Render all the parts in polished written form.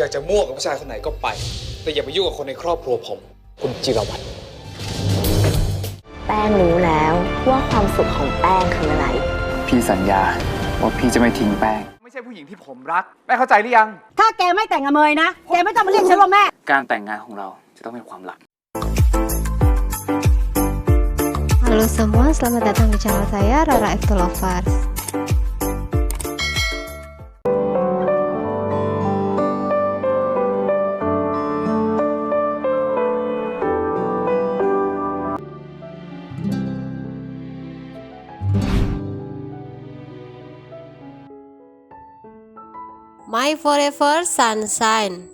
อยากจะมั่วกับผู้ชายคนไหนก็ไปแต่อย่าไปยุ่งกับคนในครอบครัวผมคุณจิรวัตรแป้งรู้แล้วว่าความสุขของแป้งคืออะไรพี่สัญญาว่าพี่จะไม่ทิ้งแป้งไม่ใช่ผู้หญิงที่ผมรักแม่เข้าใจหรือยังถ้าแกไม่แต่งกับเมยนะแกไม่ต้องมาเรียกฉันว่าแม่ การแต่งงานของเราจะต้องเป็นความลับ Halo semua, selamat datang di channel saya Rara F2 Lovers. My Forever Sunshine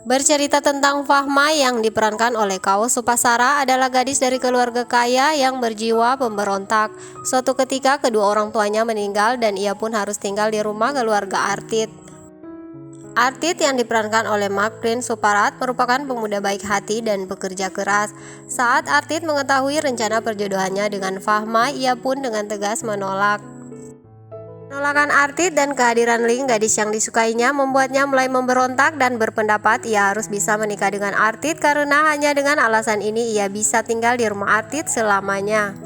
bercerita tentang Fahma yang diperankan oleh Kao Supasara adalah gadis dari keluarga kaya yang berjiwa pemberontak. Suatu ketika kedua orang tuanya meninggal dan ia pun harus tinggal di rumah keluarga Artit. Artit yang diperankan oleh Martin Suparat merupakan pemuda baik hati dan pekerja keras. Saat Artit mengetahui rencana perjodohannya dengan Fahma, ia pun dengan tegas menolak. Penolakan Artit dan kehadiran Ling, gadis yang disukainya, membuatnya mulai memberontak dan berpendapat ia harus bisa menikah dengan Artit karena hanya dengan alasan ini ia bisa tinggal di rumah Artit selamanya.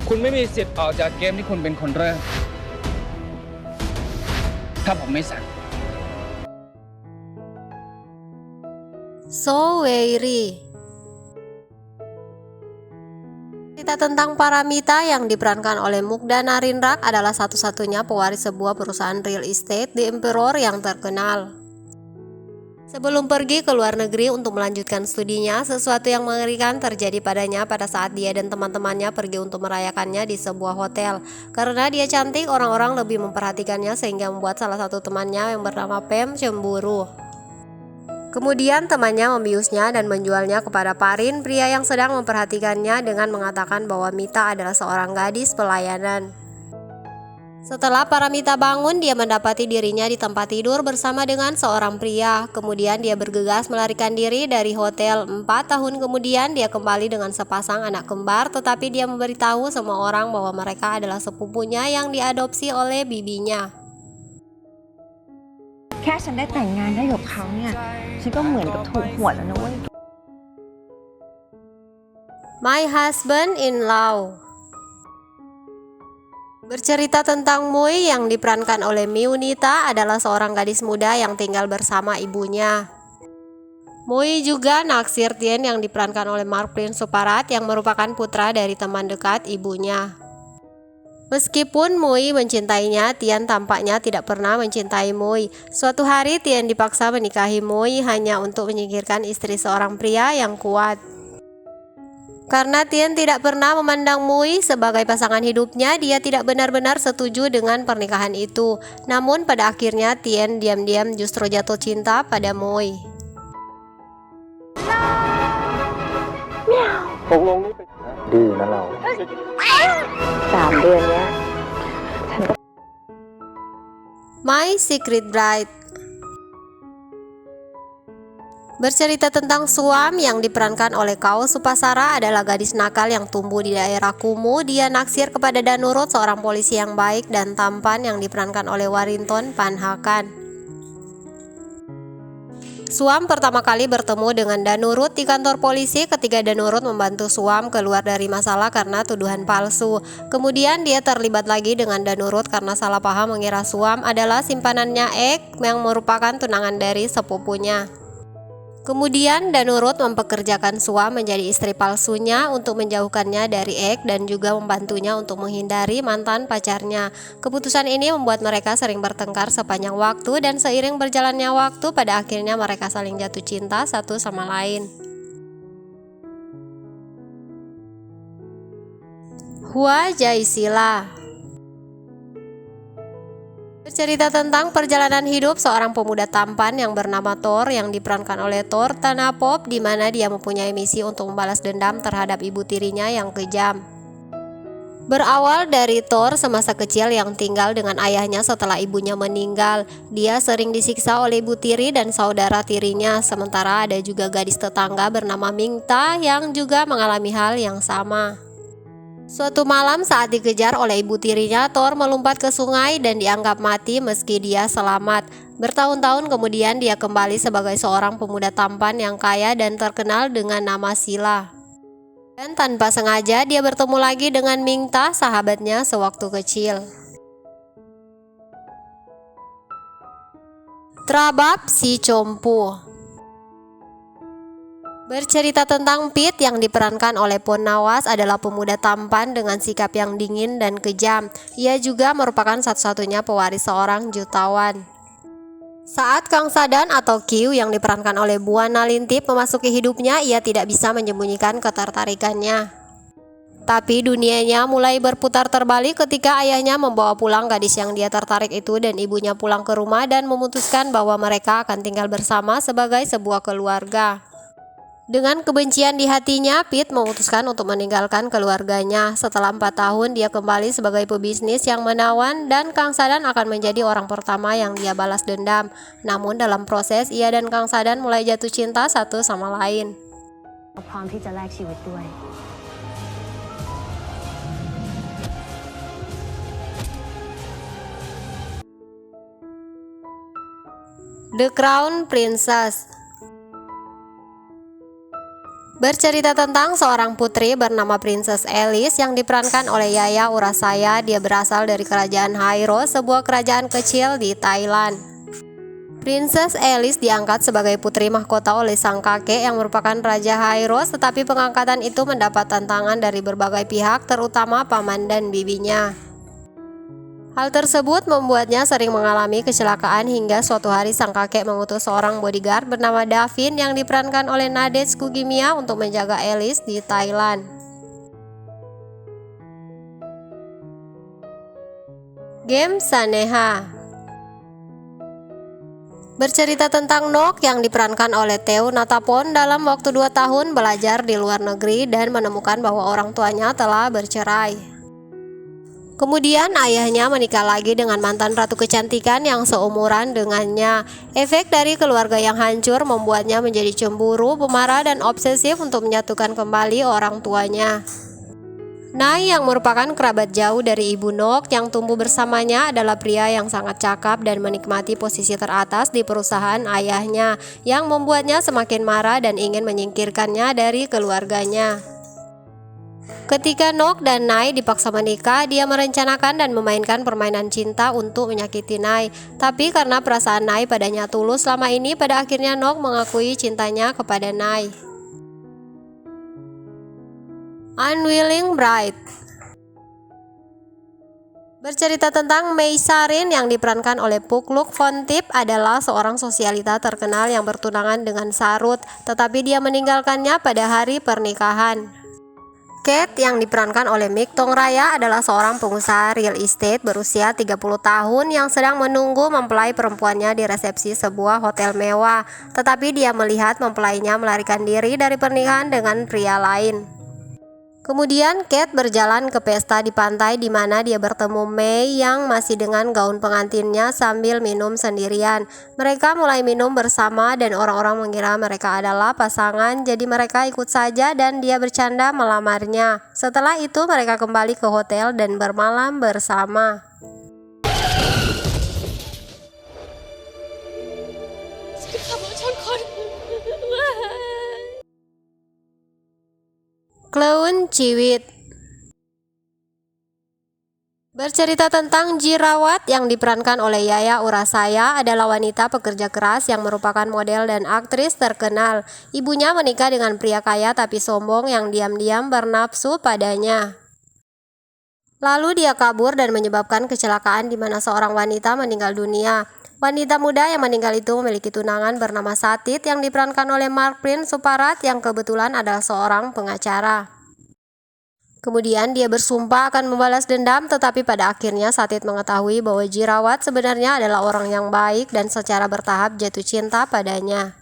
คุณไม่มีสิทธิ์ออกจากเกมที่คุณเป็นคนเริ่มถ้าผมไม่สั่ง So Weiri. Cerita tentang Paramita yang diperankan oleh Mukda Narindrak adalah satu-satunya pewaris sebuah perusahaan real estate di Emperor yang terkenal. Sebelum pergi ke luar negeri untuk melanjutkan studinya, sesuatu yang mengerikan terjadi padanya pada saat dia dan teman-temannya pergi untuk merayakannya di sebuah hotel. Karena dia cantik, orang-orang lebih memperhatikannya sehingga membuat salah satu temannya yang bernama Pem cemburu. Kemudian temannya membiusnya dan menjualnya kepada Parin, pria yang sedang memperhatikannya, dengan mengatakan bahwa Mita adalah seorang gadis pelayanan. Setelah Paramita bangun, dia mendapati dirinya di tempat tidur bersama dengan seorang pria. Kemudian dia bergegas melarikan diri dari hotel. 4 tahun kemudian dia kembali dengan sepasang anak kembar, tetapi dia memberitahu semua orang bahwa mereka adalah sepupunya yang diadopsi oleh bibinya. แค่ฉันได้แต่งงานได้กับเขาเนี่ยฉันก็เหมือนกับถูกหวยแล้วนะเว้ย My Husband in Law bercerita tentang Mui yang diperankan oleh Miunita adalah seorang gadis muda yang tinggal bersama ibunya. Mui juga naksir Tien yang diperankan oleh Martin Suparat yang merupakan putra dari teman dekat ibunya. Meskipun Mui mencintainya, Tien tampaknya tidak pernah mencintai Mui. Suatu hari Tien dipaksa menikahi Mui hanya untuk menyingkirkan istri seorang pria yang kuat. Karena Tien tidak pernah memandang Mui sebagai pasangan hidupnya, dia tidak benar-benar setuju dengan pernikahan itu. Namun pada akhirnya Tien diam-diam justru jatuh cinta pada Mui. My Secret Bride bercerita tentang Suam yang diperankan oleh Kao Supasara adalah gadis nakal yang tumbuh di daerah kumuh. Dia naksir kepada Danurut, seorang polisi yang baik dan tampan yang diperankan oleh Warinton Panhakan. Suam pertama kali bertemu dengan Danurut di kantor polisi ketika Danurut membantu Suam keluar dari masalah karena tuduhan palsu. Kemudian dia terlibat lagi dengan Danurut karena salah paham mengira Suam adalah simpanannya Ek yang merupakan tunangan dari sepupunya. Kemudian Danurut mempekerjakan Suam menjadi istri palsunya untuk menjauhkannya dari Ek dan juga membantunya untuk menghindari mantan pacarnya. Keputusan ini membuat mereka sering bertengkar sepanjang waktu dan seiring berjalannya waktu pada akhirnya mereka saling jatuh cinta satu sama lain. Hua Jaisila bercerita tentang perjalanan hidup seorang pemuda tampan yang bernama Thor yang diperankan oleh Thor Tanapop, di mana dia mempunyai misi untuk membalas dendam terhadap ibu tirinya yang kejam. Berawal dari Thor semasa kecil yang tinggal dengan ayahnya setelah ibunya meninggal, dia sering disiksa oleh ibu tiri dan saudara tirinya, sementara ada juga gadis tetangga bernama Mingta yang juga mengalami hal yang sama. Suatu malam saat dikejar oleh ibu tirinya, Thor melompat ke sungai dan dianggap mati meski dia selamat. Bertahun-tahun kemudian dia kembali sebagai seorang pemuda tampan yang kaya dan terkenal dengan nama Sila. Dan tanpa sengaja dia bertemu lagi dengan Mingta, sahabatnya sewaktu kecil. Trabab si Compu. Bercerita tentang Pit yang diperankan oleh Ponawas adalah pemuda tampan dengan sikap yang dingin dan kejam. Ia juga merupakan satu-satunya pewaris seorang jutawan. Saat Kang Sadan atau Q yang diperankan oleh Buana Lintip memasuki hidupnya, ia tidak bisa menyembunyikan ketertarikannya. Tapi dunianya mulai berputar terbalik ketika ayahnya membawa pulang gadis yang dia tertarik itu dan ibunya pulang ke rumah dan memutuskan bahwa mereka akan tinggal bersama sebagai sebuah keluarga. Dengan kebencian di hatinya, Pit memutuskan untuk meninggalkan keluarganya. Setelah 4 tahun, dia kembali sebagai pebisnis yang menawan dan Kang Sadan akan menjadi orang pertama yang dia balas dendam. Namun dalam proses, ia dan Kang Sadan mulai jatuh cinta satu sama lain. พร้อมที่จะแลกชีวิตด้วย The Crown Princess. Bercerita tentang seorang putri bernama Princess Alice yang diperankan oleh Yaya Urasaya. Dia berasal dari kerajaan Hyrule, sebuah kerajaan kecil di Thailand. Princess Alice diangkat sebagai putri mahkota oleh sang kakek yang merupakan Raja Hyrule, tetapi pengangkatan itu mendapat tantangan dari berbagai pihak, terutama paman dan bibinya. Hal tersebut membuatnya sering mengalami kecelakaan hingga suatu hari sang kakek mengutus seorang bodyguard bernama Davin yang diperankan oleh Nadej Kugimiya untuk menjaga Alice di Thailand. Game Saneha. Bercerita tentang Nock yang diperankan oleh Theo Natapon dalam waktu 2 tahun belajar di luar negeri dan menemukan bahwa orang tuanya telah bercerai. Kemudian ayahnya menikah lagi dengan mantan ratu kecantikan yang seumuran dengannya. Efek dari keluarga yang hancur membuatnya menjadi cemburu, pemarah, dan obsesif untuk menyatukan kembali orang tuanya. Nai yang merupakan kerabat jauh dari ibu Nock yang tumbuh bersamanya adalah pria yang sangat cakap dan menikmati posisi teratas di perusahaan ayahnya, yang membuatnya semakin marah dan ingin menyingkirkannya dari keluarganya. Ketika Nock dan Nai dipaksa menikah, dia merencanakan dan memainkan permainan cinta untuk menyakiti Nai. Tapi karena perasaan Nai padanya tulus selama ini, pada akhirnya Nock mengakui cintanya kepada Nai. Unwilling Bride. Bercerita tentang Mei Sarin yang diperankan oleh Pukluk Fontip adalah seorang sosialita terkenal yang bertunangan dengan Sarut, tetapi dia meninggalkannya pada hari pernikahan. Kate yang diperankan oleh Mik Tong Raya adalah seorang pengusaha real estate berusia 30 tahun yang sedang menunggu mempelai perempuannya di resepsi sebuah hotel mewah. Tetapi dia melihat mempelainya melarikan diri dari pernikahan dengan pria lain. Kemudian Kate berjalan ke pesta di pantai di mana dia bertemu Mei yang masih dengan gaun pengantinnya sambil minum sendirian. Mereka mulai minum bersama dan orang-orang mengira mereka adalah pasangan, jadi mereka ikut saja dan dia bercanda melamarnya. Setelah itu mereka kembali ke hotel dan bermalam bersama. Clown Ciwit. Bercerita tentang Jirawat yang diperankan oleh Yaya Urasaya adalah wanita pekerja keras yang merupakan model dan aktris terkenal. Ibunya menikah dengan pria kaya tapi sombong yang diam-diam bernafsu padanya. Lalu dia kabur dan menyebabkan kecelakaan di mana seorang wanita meninggal dunia. Wanita muda yang meninggal itu memiliki tunangan bernama Satit yang diperankan oleh Mark Prince Suparat yang kebetulan adalah seorang pengacara. Kemudian dia bersumpah akan membalas dendam, tetapi pada akhirnya Satit mengetahui bahwa Jirawat sebenarnya adalah orang yang baik dan secara bertahap jatuh cinta padanya.